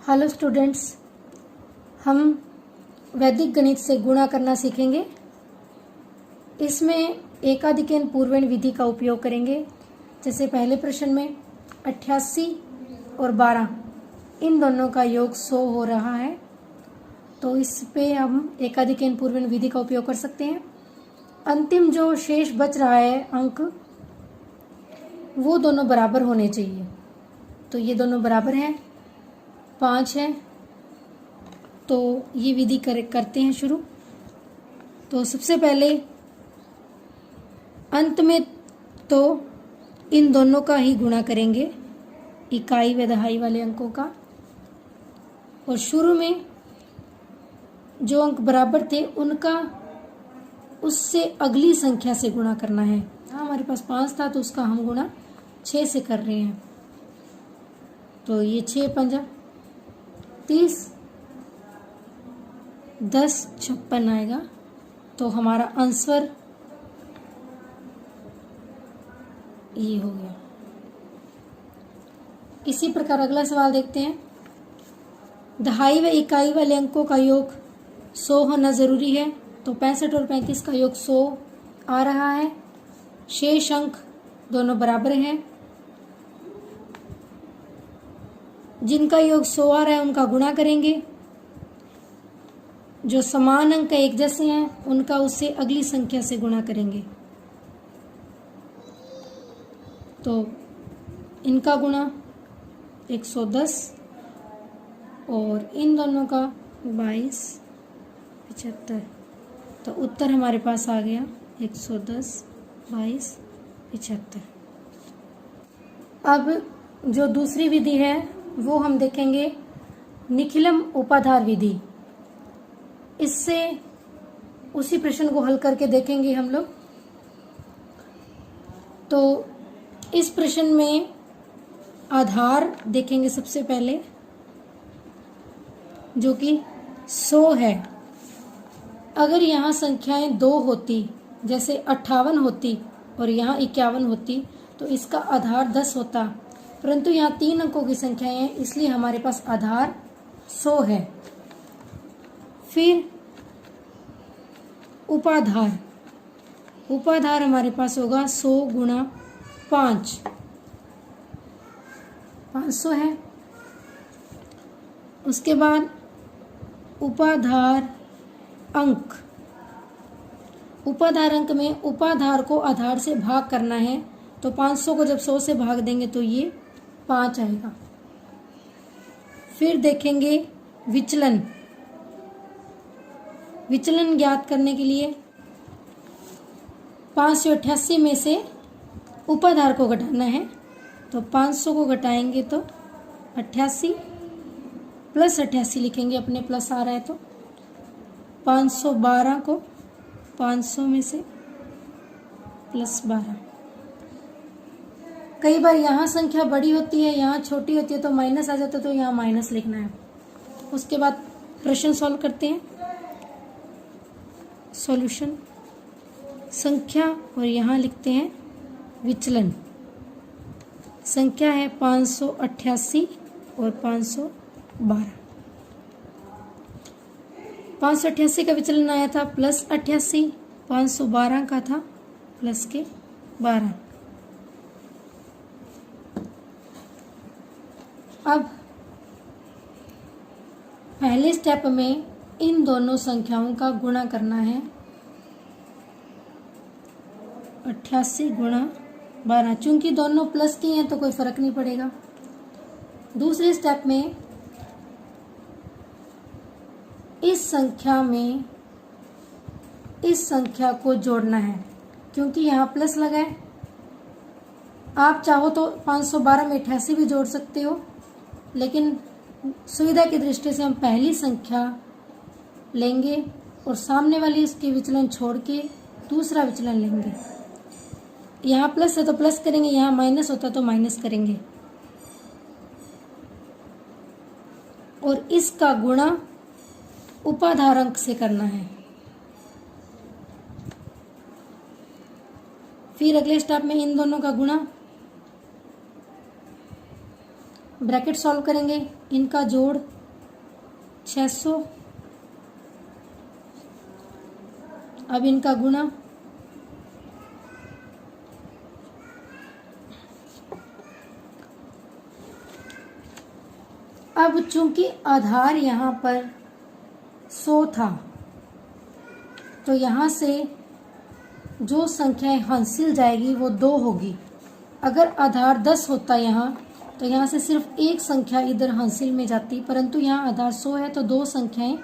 Hello students, हम वैदिक गणित से गुणा करना सीखेंगे। इसमें एकाधिकन पूर्वेण विधि का उपयोग करेंगे। जैसे पहले प्रश्न में 88 और 12 इन दोनों का योग 100 हो रहा है, तो इस पे हम एकाधिकन पूर्वेण विधि का उपयोग कर सकते हैं। अंतिम जो शेष बच रहा है अंक, वो दोनों बराबर होने चाहिए। तो ये दोनों बराबर हैं, 5 है। तो ये विधि करते हैं शुरू। तो सबसे पहले अंत में तो इन दोनों का ही गुणा करेंगे, इकाई व दहाई वाले अंकों का। और शुरू में जो अंक बराबर थे उनका उससे अगली संख्या से गुणा करना है। हमारे पास 5 था तो उसका हम गुणा 6 से कर रहे हैं। तो ये 6 पंजा 30, 10 56 आएगा। तो हमारा आंसर ये हो गया। इसी प्रकार अगला सवाल देखते हैं। दहाई व इकाई वाले अंकों का योग 100 होना जरूरी है। तो 65 और 35 का योग 100 आ रहा है। शेष अंक दोनों बराबर हैं। जिनका योग 100 आ रहा है उनका गुणा करेंगे। जो समान अंक एक जैसे हैं उनका उससे अगली संख्या से गुणा करेंगे। तो इनका गुणा 110 और इन दोनों का 22 75। तो उत्तर हमारे पास आ गया 110 22 75। अब जो दूसरी विधि है वो हम देखेंगे, निखिलम उपाधार विधि। इससे उसी प्रश्न को हल करके देखेंगे हम लोग। तो इस प्रश्न में आधार देखेंगे सबसे पहले, जो कि 100 है। अगर यहाँ संख्याएं 2 होती, जैसे 58 होती और यहाँ 51 होती, तो इसका आधार 10 होता। परंतु यहाँ 3 अंकों की संख्याएं हैं, इसलिए हमारे पास आधार 100 है। फिर उपाधार, उपाधार हमारे पास होगा 100 गुणा 5, 500 है। उसके बाद उपाधार अंक, उपाधार अंक में उपाधार को आधार से भाग करना है। तो 500 को जब 100 से भाग देंगे तो ये 5 आएगा। फिर देखेंगे विचलन। विचलन ज्ञात करने के लिए 588 में से उपाधार को घटाना है। तो 500 को घटाएंगे तो 88 प्लस 88 लिखेंगे, अपने प्लस आ रहा है। तो 512 को 500 में से प्लस 12। कई बार यहाँ संख्या बड़ी होती है, यहाँ छोटी होती है, तो माइनस आ जाता है, तो यहाँ माइनस लिखना है। उसके बाद प्रश्न सॉल्व करते हैं। सॉल्यूशन, संख्या और यहाँ लिखते हैं विचलन। संख्या है 588 और 512। 588 का विचलन आया था प्लस 88, 512 का था प्लस के 12। अब पहले स्टेप में इन दोनों संख्याओं का गुणा करना है। 88 गुणा 12, चूंकि दोनों प्लस की हैं तो कोई फर्क नहीं पड़ेगा। दूसरे स्टेप में इस संख्या में इस संख्या को जोड़ना है, क्योंकि यहाँ प्लस लगा है। आप चाहो तो 512 में 88 भी जोड़ सकते हो, लेकिन सुविधा की दृष्टि से हम पहली संख्या लेंगे और सामने वाली उसके विचलन छोड़ के दूसरा विचलन लेंगे। यहाँ प्लस है तो प्लस करेंगे, यहाँ माइनस होता तो माइनस करेंगे। और इसका गुणा उपाधार अंक से करना है। फिर अगले स्टेप में इन दोनों का गुणा, ब्रैकेट सॉल्व करेंगे, इनका जोड़ 600। अब इनका गुणा, अब चूंकि आधार यहाँ पर 100 था तो यहाँ से जो संख्याएं हासिल जाएगी वो 2 होगी। अगर आधार 10 होता यहाँ तो यहाँ से सिर्फ एक संख्या इधर हासिल में जाती, परंतु यहाँ आधार 100 है तो 2 संख्याएं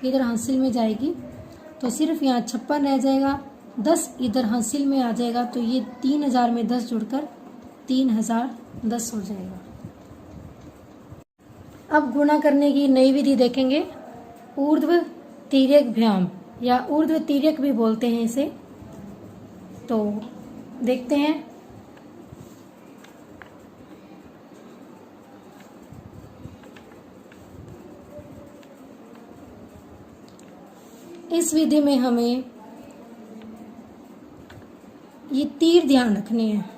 इधर हासिल में जाएगी, तो सिर्फ यहाँ 56 रह जाएगा। 10 इधर हासिल में आ जाएगा तो ये 3000 में 10 जुड़कर 3010 हो जाएगा। अब गुणा करने की नई विधि देखेंगे, ऊर्ध्व तिर्यक भ्याम या ऊर्ध्व तिर्यक भी बोलते हैं इसे। तो देखते हैं। इस विधि में हमें ये तीर ध्यान रखने हैं।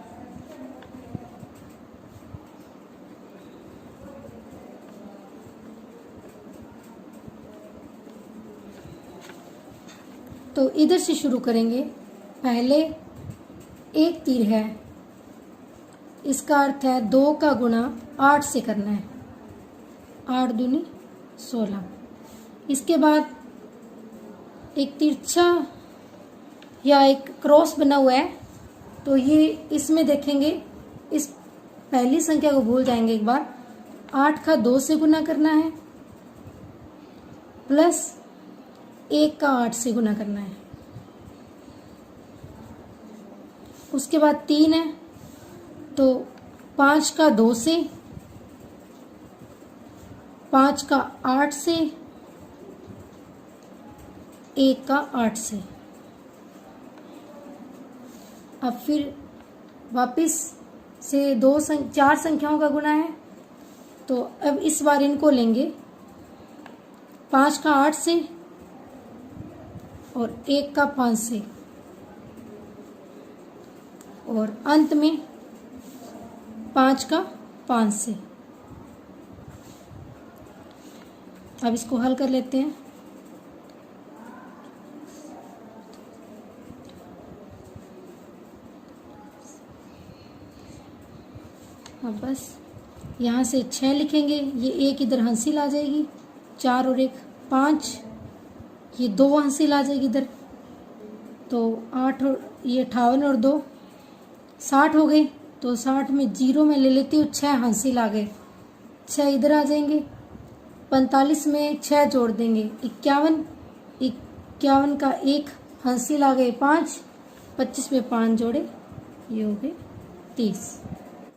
तो इधर से शुरू करेंगे। पहले एक तीर है, इसका अर्थ है 2 का गुणा 8 से करना है, 8 दूनी 16। इसके बाद एक तिरछा या एक क्रॉस बना हुआ है, तो ये इसमें देखेंगे, इस पहली संख्या को भूल जाएंगे एक बार। 8 का 2 से गुना करना है प्लस 1 का 8 से गुना करना है। उसके बाद 3 है तो 5 का 2 से, 5 का 8 से, 1 का 8 से। अब फिर वापिस से 4 संख्याओं का गुणा है, तो अब इस बार इनको लेंगे 5 का 8 से और 1 का 5 से, और अंत में 5 का 5 से। अब इसको हल कर लेते हैं। अब बस यहाँ से 6 लिखेंगे, ये 1 इधर हासिल आ जाएगी, 4 और 1 5, ये 2 हासिल आ जाएगी इधर, तो 8 और ये 58 और 2 60 हो गए। तो 60 में 0 में ले लेती हूँ, 6 हासिल आ गए, 6 इधर आ जाएंगे। 45 में 6 जोड़ देंगे, 51, 51 का 1 हासिल आ गए 5, 25 में 5 जोड़े, ये हो गए 30।